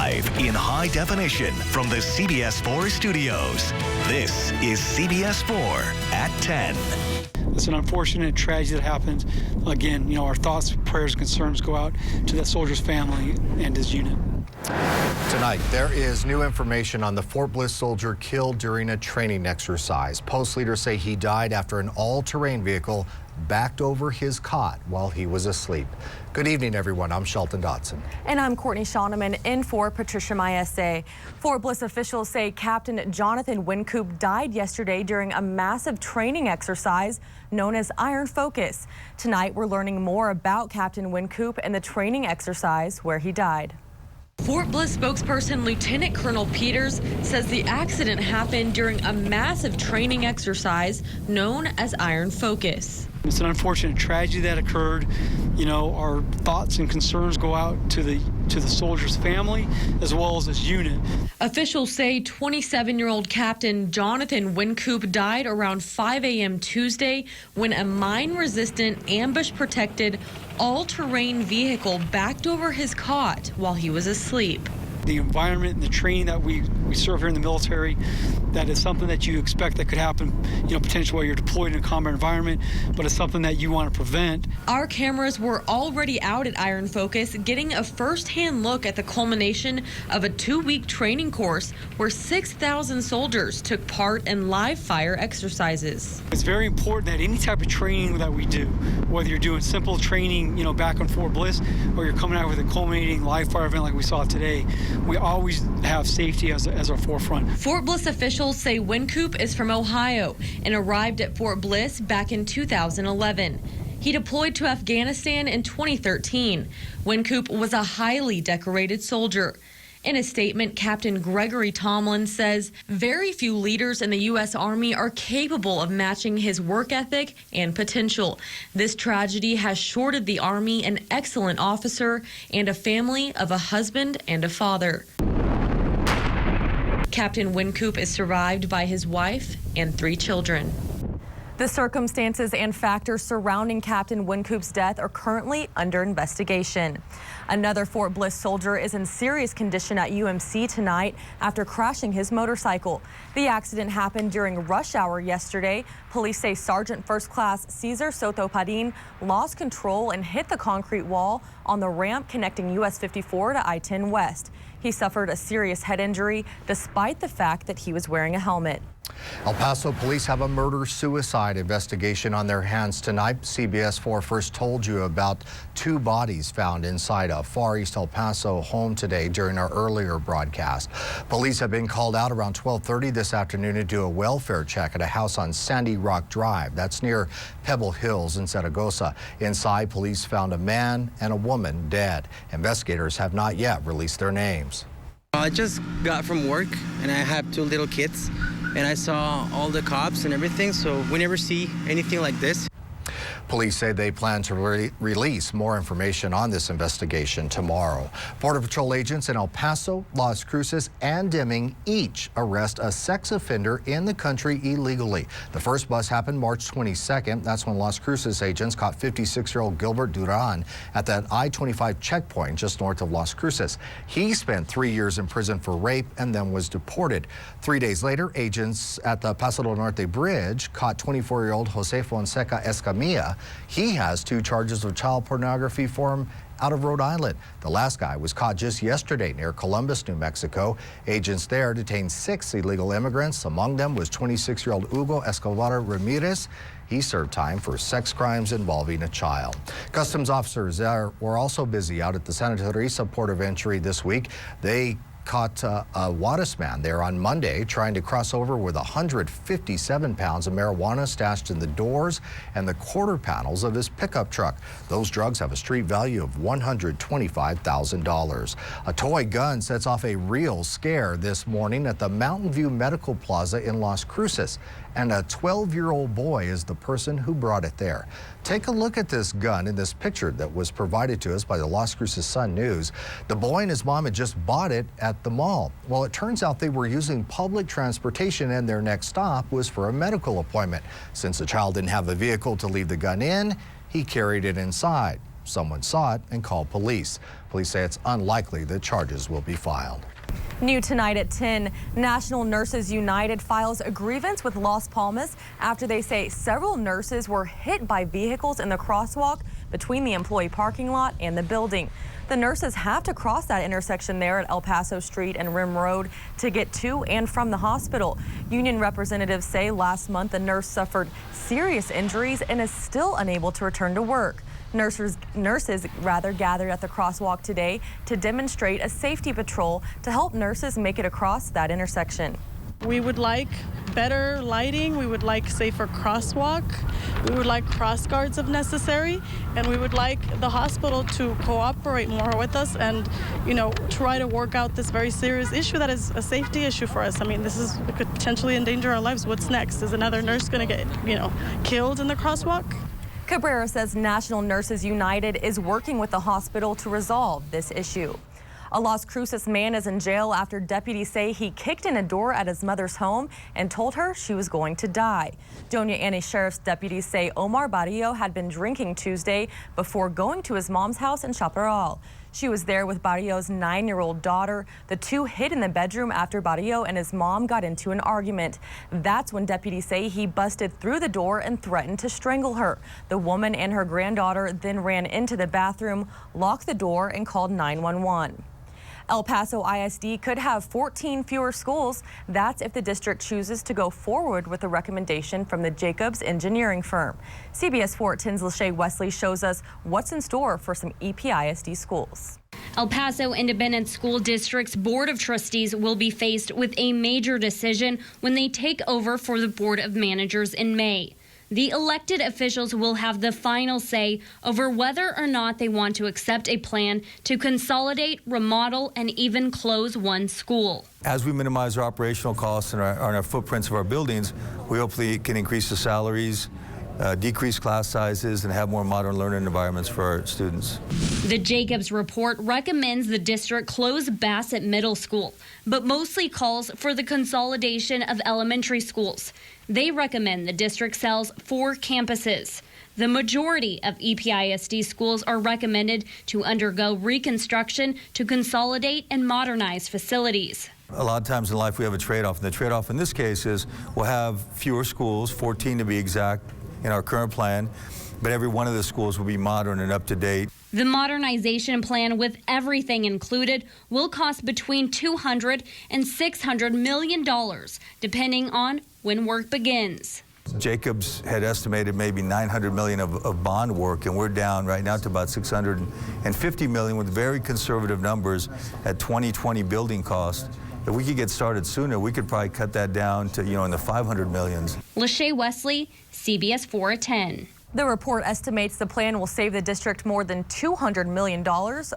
Live in high definition from the CBS 4 studios, this is CBS 4 at 10. It's an unfortunate tragedy that happened. Again, our thoughts, prayers, concerns go out to that soldier's family and his unit. Tonight, there is new information on the Fort Bliss soldier killed during a training exercise. Post leaders say he died after an all-terrain vehicle backed over his cot while he was asleep. Good evening, everyone. I'm Shelton Dotson. And I'm Courtney Shauneman in for Patricia Maese. Fort Bliss officials say Captain Jonathan Wincoop died yesterday during a massive training exercise known as Iron Focus. Tonight, we're learning more about Captain Wincoop and the training exercise where he died. Fort Bliss spokesperson Lieutenant Colonel Peters says the accident happened during a massive training exercise known as Iron Focus. It's an unfortunate tragedy that occurred. Our thoughts and concerns go out to the soldier's family as well as his unit. Officials say 27-year-old Captain Jonathan Wincoop died around 5 a.m. Tuesday when a mine-resistant, ambush-protected, all-terrain vehicle backed over his cot while he was asleep. The environment and the training that we serve here in the military, that is something that you expect that could happen, potentially while you're deployed in a combat environment, but it's something that you want to prevent. Our cameras were already out at Iron Focus, getting a first-hand look at the culmination of a 2-week training course where 6,000 soldiers took part in live fire exercises. It's very important that any type of training that we do, whether you're doing simple training, back on Fort Bliss, or you're coming out with a culminating live fire event like we saw today, we always have safety as our forefront. Fort Bliss officials say Wincoop is from Ohio and arrived at Fort Bliss back in 2011. He deployed to Afghanistan in 2013. Wincoop was a highly decorated soldier. In a statement, Captain Gregory Tomlin says very few leaders in the U.S. Army are capable of matching his work ethic and potential. This tragedy has shorted the Army an excellent officer and a family of a husband and a father. Captain Wincoop is survived by his wife and 3 children. The circumstances and factors surrounding Captain Wincoop's death are currently under investigation. Another Fort Bliss soldier is in serious condition at UMC tonight after crashing his motorcycle. The accident happened during rush hour yesterday. Police say Sergeant First Class Cesar Soto Padin lost control and hit the concrete wall on the ramp connecting US 54 to I-10 West. He suffered a serious head injury despite the fact that he was wearing a helmet. El Paso police have a murder-suicide investigation on their hands tonight. CBS 4 first told you about 2 bodies found inside a Far East El Paso home today during our earlier broadcast. Police have been called out around 12:30 this afternoon to do a welfare check at a house on Sandy Rock Drive. That's near Pebble Hills in Zaragoza. Inside, police found a man and a woman dead. Investigators have not yet released their names. I just got from work and I have 2 little kids. And I saw all the cops and everything, so we never see anything like this. Police say they plan to release more information on this investigation tomorrow. Border Patrol agents in El Paso, Las Cruces, and Deming each arrest a sex offender in the country illegally. The first bust happened March 22nd. That's when Las Cruces agents caught 56-year-old Gilbert Duran at that I-25 checkpoint just north of Las Cruces. He spent 3 years in prison for rape and then was deported. 3 days later, agents at the Paso del Norte Bridge caught 24-year-old Jose Fonseca Escamilla. He has 2 charges of child pornography for him out of Rhode Island. The last guy was caught just yesterday near Columbus, New Mexico. Agents there detained 6 illegal immigrants. Among them was 26-year-old Hugo Escobar Ramirez. He served time for sex crimes involving a child. Customs officers were also busy out at the Santa Teresa port of entry this week. They caught a Juarez man there on Monday trying to cross over with 157 pounds of marijuana stashed in the doors and the quarter panels of his pickup truck. Those drugs have a street value of $125,000. A toy gun sets off a real scare this morning at the Mountain View Medical Plaza in Las Cruces, and a 12-year-old boy is the person who brought it there. Take a look at this gun in this picture that was provided to us by the Las Cruces Sun News. The boy and his mom had just bought it at the mall. Well, it turns out they were using public transportation and their next stop was for a medical appointment. Since the child didn't have a vehicle to leave the gun in, he carried it inside. someone saw it and called police. Police say it's unlikely that charges will be filed. New tonight at 10, National Nurses United files a grievance with Las Palmas after they say several nurses were hit by vehicles in the crosswalk between the employee parking lot and the building. The nurses have to cross that intersection there at El Paso Street and Rim Road to get to and from the hospital. Union representatives say last month a nurse suffered serious injuries and is still unable to return to work. Nurses gathered at the crosswalk today to demonstrate a safety patrol to help nurses make it across that intersection. We would like better lighting, we would like safer crosswalk, we would like cross guards if necessary, and we would like the hospital to cooperate more with us and, try to work out this very serious issue that is a safety issue for us. I mean, it could potentially endanger our lives. What's next? Is another nurse going to get, killed in the crosswalk? Cabrera says National Nurses United is working with the hospital to resolve this issue. A Las Cruces man is in jail after deputies say he kicked in a door at his mother's home and told her she was going to die. Doña Ana Sheriff's deputies say Omar Barrio had been drinking Tuesday before going to his mom's house in Chaparral. She was there with Barrio's 9-year-old daughter. The two hid in the bedroom after Barrio and his mom got into an argument. That's when deputies say he busted through the door and threatened to strangle her. The woman and her granddaughter then ran into the bathroom, locked the door, and called 911. El Paso ISD could have 14 fewer schools. That's if the district chooses to go forward with a recommendation from the Jacobs engineering firm. CBS 4 at 10's Lachey Wesley shows us what's in store for some EPISD schools. El Paso Independent School District's Board of Trustees will be faced with a major decision when they take over for the Board of Managers in May. The elected officials will have the final say over whether or not they want to accept a plan to consolidate, remodel, and even close one school. As we minimize our operational costs and our footprints of our buildings, we hopefully can increase the salaries, decrease class sizes, and have more modern learning environments for our students. The Jacobs report recommends the district close Bassett Middle School, but mostly calls for the consolidation of elementary schools. They recommend the district sells 4 campuses. The majority of EPISD schools are recommended to undergo reconstruction to consolidate and modernize facilities. A lot of times in life we have a trade-off, and the trade-off in this case is we'll have fewer schools, 14 to be exact, in our current plan, but every one of the schools will be modern and up to date. The modernization plan, with everything included, will cost between $200 and $600 million, depending on when work begins. Jacobs had estimated maybe $900 million of bond work, and we're down right now to about $650 million with very conservative numbers at 2020 building cost. If we could get started sooner, we could probably cut that down to, in the 500 millions. Lachey Wesley, CBS 4 at 10. The report estimates the plan will save the district more than $200 million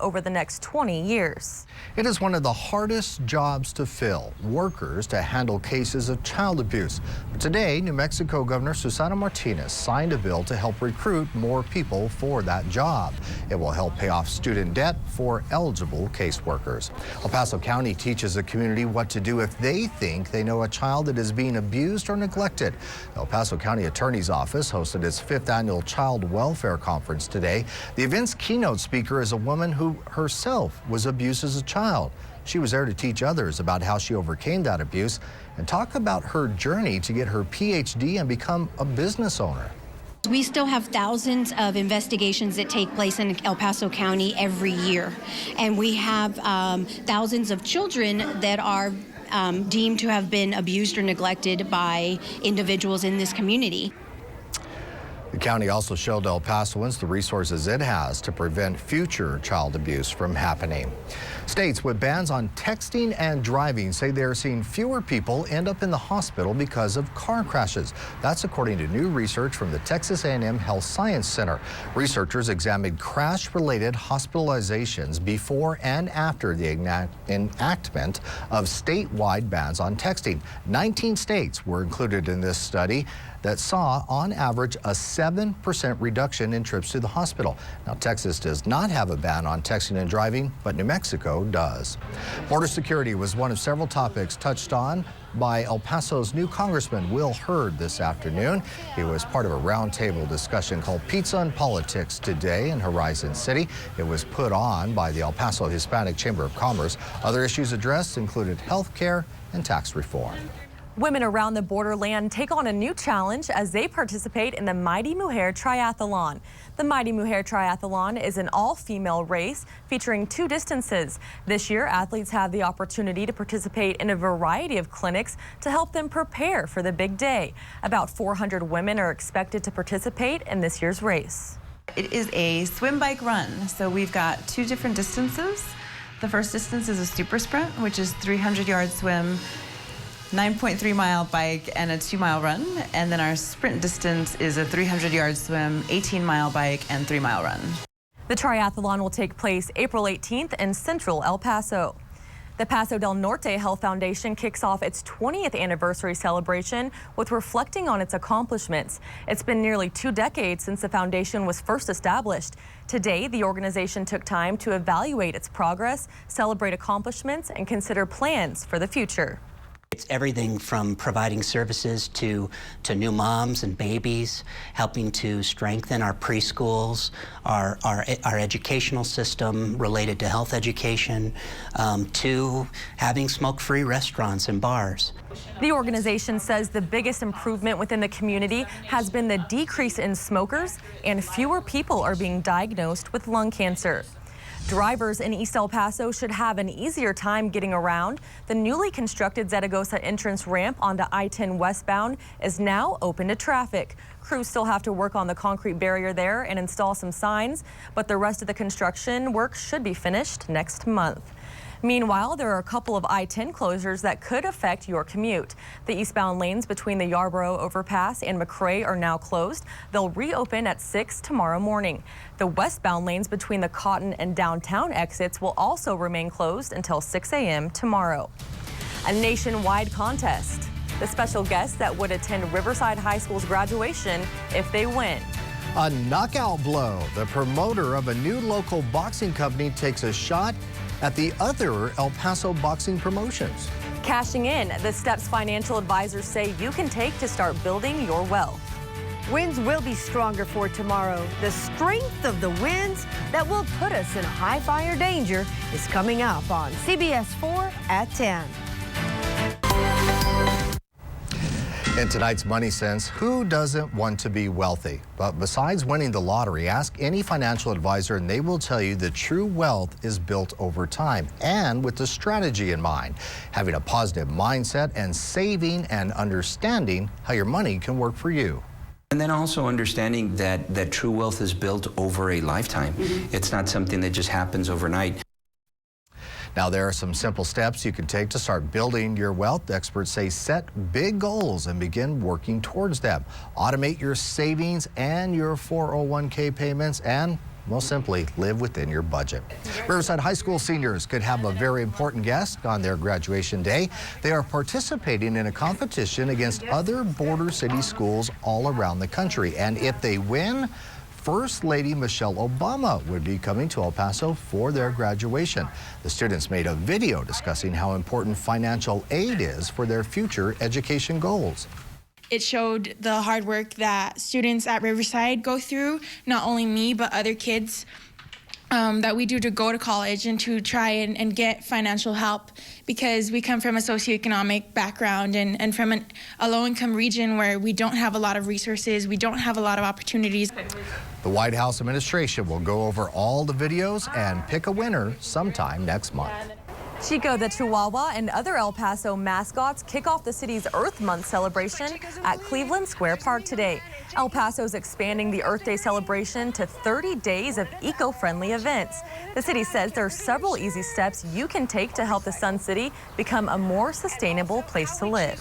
over the next 20 years. It is one of the hardest jobs to fill, workers to handle cases of child abuse. But today, New Mexico Governor Susana Martinez signed a bill to help recruit more people for that job. It will help pay off student debt for eligible caseworkers. El Paso County teaches the community what to do if they think they know a child that is being abused or neglected. The El Paso County Attorney's Office hosted its 5th annual Child Welfare Conference today. The event's keynote speaker is a woman who herself was abused as a child. She was there to teach others about how she overcame that abuse and talk about her journey to get her PhD and become a business owner. We still have thousands of investigations that take place in El Paso County every year, and we have thousands of children that are deemed to have been abused or neglected by individuals in this community. The county also showed El Pasoans the resources it has to prevent future child abuse from happening. States with bans on texting and driving say they are seeing fewer people end up in the hospital because of car crashes. That's according to new research from the Texas A&M Health Science Center. Researchers examined crash-related hospitalizations before and after the enactment of statewide bans on texting. 19 states were included in this study. that saw, on average, a 7% reduction in trips to the hospital. Now, Texas does not have a ban on texting and driving, but New Mexico does. Border security was one of several topics touched on by El Paso's new Congressman Will Hurd this afternoon. He was part of a roundtable discussion called Pizza and Politics today in Horizon City. It was put on by the El Paso Hispanic Chamber of Commerce. Other issues addressed included health care and tax reform. Women around the borderland take on a new challenge as they participate in the Mighty Mujer Triathlon. The Mighty Mujer Triathlon is an all-female race featuring 2 distances. This year, athletes have the opportunity to participate in a variety of clinics to help them prepare for the big day. About 400 women are expected to participate in this year's race. It is a swim, bike, run. So we've got 2 different distances. The first distance is a super sprint, which is 300-yard swim, 9.3-mile bike, and a 2-mile run. And then our sprint distance is a 300-yard swim, 18-mile bike, and 3-mile run. The triathlon will take place April 18th in central El Paso. The Paso del Norte Health Foundation kicks off its 20th anniversary celebration with reflecting on its accomplishments. It's been nearly 2 decades since the foundation was first established. Today, the organization took time to evaluate its progress, celebrate accomplishments, and consider plans for the future. It's everything from providing services to new moms and babies, helping to strengthen our preschools, our educational system related to health education, to having smoke-free restaurants and bars. The organization says the biggest improvement within the community has been the decrease in smokers, and fewer people are being diagnosed with lung cancer. Drivers in East El Paso should have an easier time getting around. The newly constructed Zaragoza entrance ramp onto I-10 westbound is now open to traffic. Crews still have to work on the concrete barrier there and install some signs, but the rest of the construction work should be finished next month. Meanwhile, there are a couple of I-10 closures that could affect your commute. The eastbound lanes between the Yarborough overpass and McRae are now closed. They'll reopen at 6 tomorrow morning. The westbound lanes between the Cotton and downtown exits will also remain closed until 6 a.m. tomorrow. A nationwide contest. The special guests that would attend Riverside High School's graduation if they win. A knockout blow. The promoter of a new local boxing company takes a shot at the other El Paso boxing promotions. Cashing in the steps financial advisors say you can take to start building your wealth. Winds will be stronger for tomorrow. The strength of the winds that will put us in high fire danger is coming up on CBS 4 at 10. In tonight's Money Sense, who doesn't want to be wealthy? But besides winning the lottery, ask any financial advisor and they will tell you that true wealth is built over time and with a strategy in mind. Having a positive mindset and saving and understanding how your money can work for you. And then also understanding that true wealth is built over a lifetime. It's not something that just happens overnight. Now, there are some simple steps you can take to start building your wealth. Experts say set big goals and begin working towards them. Automate your savings and your 401k payments and, most simply, live within your budget. Riverside High School seniors could have a very important guest on their graduation day. They are participating in a competition against other border city schools all around the country. And if they win, First Lady Michelle Obama would be coming to El Paso for their graduation. The students made a video discussing how important financial aid is for their future education goals. It showed the hard work that students at Riverside go through, not only me, but other kids that we do to go to college and to try and get financial help, because we come from a socioeconomic background and from a low-income region where we don't have a lot of resources, we don't have a lot of opportunities. The White House administration will go over all the videos and pick a winner sometime next month. Chico the Chihuahua and other El Paso mascots kick off the city's Earth Month celebration at Cleveland Square Park today. El Paso's expanding the Earth Day celebration to 30 days of eco-friendly events. The city says there are several easy steps you can take to help the Sun City become a more sustainable place to live.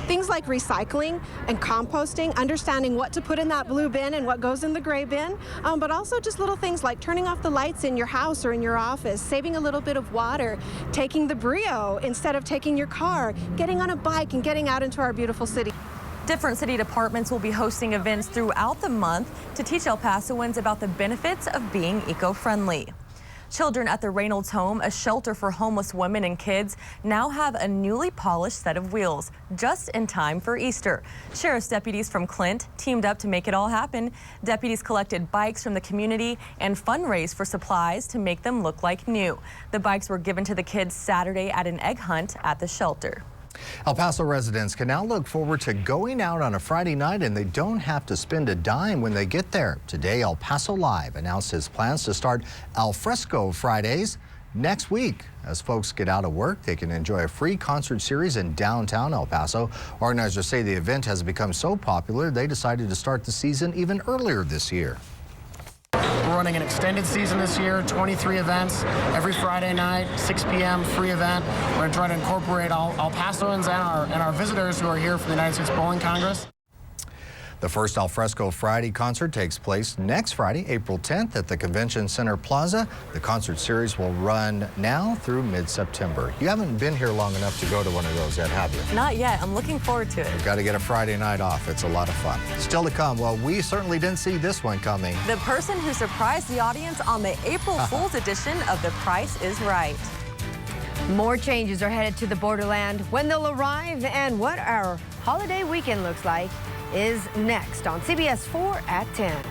Things like recycling and composting, understanding what to put in that blue bin and what goes in the gray bin, but also just little things like turning off the lights in your house or in your office, saving a little bit of water, taking the Brio instead of taking your car, getting on a bike and getting out into our beautiful city. Different city departments will be hosting events throughout the month to teach El Pasoans about the benefits of being eco-friendly. Children at the Reynolds home, a shelter for homeless women and kids, now have a newly polished set of wheels, just in time for Easter. Sheriff's deputies from Clint teamed up to make it all happen. Deputies collected bikes from the community and fundraised for supplies to make them look like new. The bikes were given to the kids Saturday at an egg hunt at the shelter. El Paso residents can now look forward to going out on a Friday night, and they don't have to spend a dime when they get there. Today, El Paso Live announced its plans to start Al Fresco Fridays next week. As folks get out of work, they can enjoy a free concert series in downtown El Paso. Organizers say the event has become so popular, they decided to start the season even earlier this year. We're running an extended season this year, 23 events every Friday night, 6 p.m. free event. We're going to try to incorporate all El Pasoans and our visitors who are here from the United States Bowling Congress. The first Al Fresco Friday concert takes place next Friday, April 10th at the Convention Center Plaza. The concert series will run now through mid-September. You haven't been here long enough to go to one of those yet, have you? Not yet. I'm looking forward to it. You've got to get a Friday night off. It's a lot of fun. Still to come, well, we certainly didn't see this one coming. The person who surprised the audience on the April Fool's edition of The Price is Right. More changes are headed to the borderland. When they'll arrive and what our holiday weekend looks like is next on CBS 4 at 10.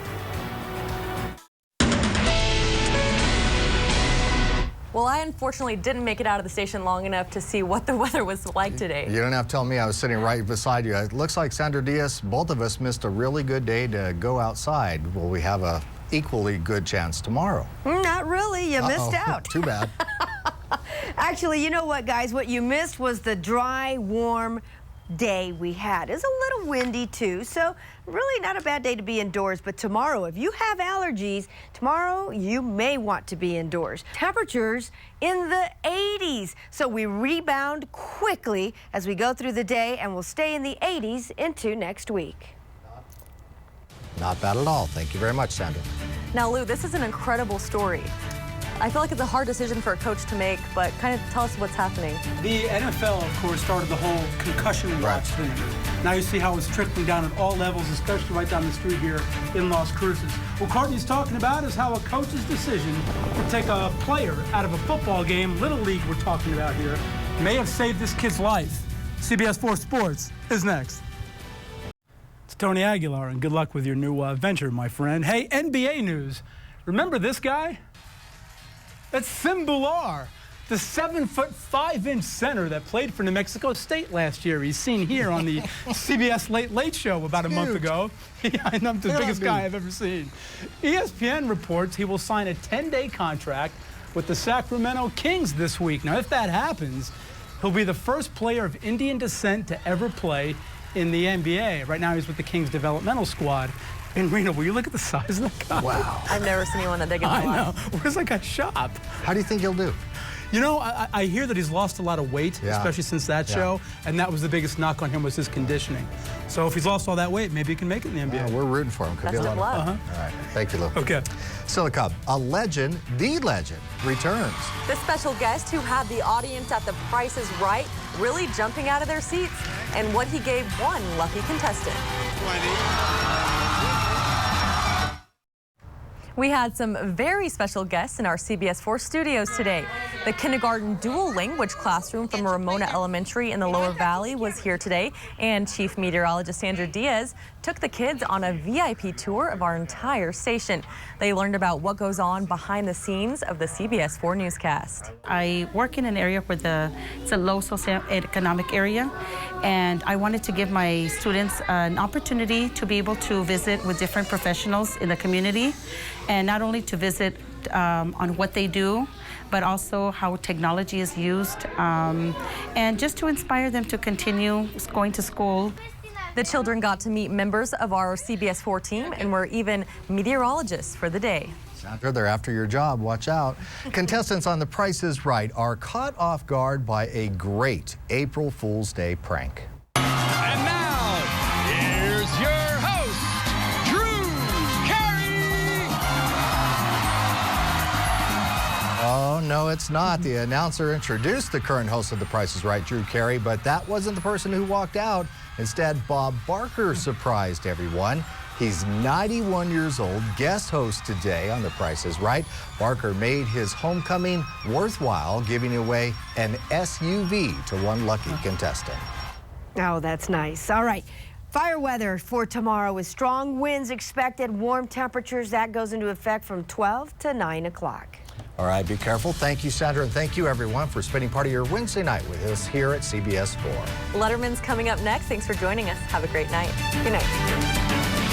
Well, I unfortunately didn't make it out of the station long enough to see what the weather was like today. You don't have to tell me. I was sitting right beside you. It looks like Sandra Diaz, both of us missed a really good day to go outside. Will we have a equally good chance tomorrow? Not really. You missed out. Too bad. Actually, you know what, guys? What you missed was the dry, warm day we had. It's a little windy too, so really not a bad day to be indoors. But tomorrow, if you have allergies, tomorrow you may want to be indoors. Temperatures in the 80s, so we rebound quickly as we go through the day, and we'll stay in the 80s into next week. Not bad at all. Thank you very much, Sandra. Now, Lou, this is an incredible story. I feel like it's a hard decision for a coach to make, but kind of tell us what's happening. The NFL, of course, started the whole concussion watch thing. Now you see how it's trickling down at all levels, especially right down the street here in Las Cruces. What Courtney's talking about is how a coach's decision to take a player out of a football game, Little League we're talking about here, may have saved this kid's life. CBS 4 Sports is next. It's Tony Aguilar, and good luck with your new venture, my friend. Hey, NBA news. Remember this guy? That's Simbular, the 7'5" center that played for New Mexico State last year. He's seen here on the CBS Late Late Show about a month ago. Yeah, I'm the biggest guy I've ever seen. ESPN reports he will sign a 10-day contract with the Sacramento Kings this week. Now, if that happens, he'll be the first player of Indian descent to ever play in the NBA. Right now, he's with the Kings developmental squad. And Reno, will you look at the size of that guy? Wow. I've never seen anyone that big in my life. I know. Where's that guy shop? How do you think he'll do? You know, I hear that he's lost a lot of weight, especially since that show, and that was the biggest knock on him was his conditioning. So if he's lost all that weight, maybe he can make it in the NBA. Yeah, we're rooting for him. Could be a lot of fun. All right. Thank you, Lou. Okay. Still to come, a legend, the legend, returns. The special guest who had the audience at The Price is Right really jumping out of their seats, and what he gave one lucky contestant. We had some very special guests in our CBS 4 studios today. The kindergarten dual language classroom from Ramona Elementary in the Lower Valley was here today, and Chief Meteorologist Sandra Diaz took the kids on a VIP tour of our entire station. They learned about what goes on behind the scenes of the CBS 4 newscast. I work in an area where it's a low socioeconomic area, and I wanted to give my students an opportunity to be able to visit with different professionals in the community, and not only to visit on what they do, but also how technology is used, and just to inspire them to continue going to school. The children got to meet members of our CBS 4 team and were even meteorologists for the day. Sandra, they're after your job. Watch out. Contestants on The Price is Right are caught off guard by a great April Fool's Day prank. And now, here's your host, Drew Carey. Oh, no, it's not. The announcer introduced the current host of The Price is Right, Drew Carey, but that wasn't the person who walked out. Instead, Bob Barker surprised everyone. He's 91 years old, guest host today on The Price is Right. Barker made his homecoming worthwhile, giving away an SUV to one lucky contestant. Oh, that's nice. All right. Fire weather for tomorrow with strong winds expected, warm temperatures. That goes into effect from 12 to 9 o'clock. All right, be careful. Thank you, Sandra, and thank you, everyone, for spending part of your Wednesday night with us here at CBS 4. Letterman's coming up next. Thanks for joining us. Have a great night. Good night.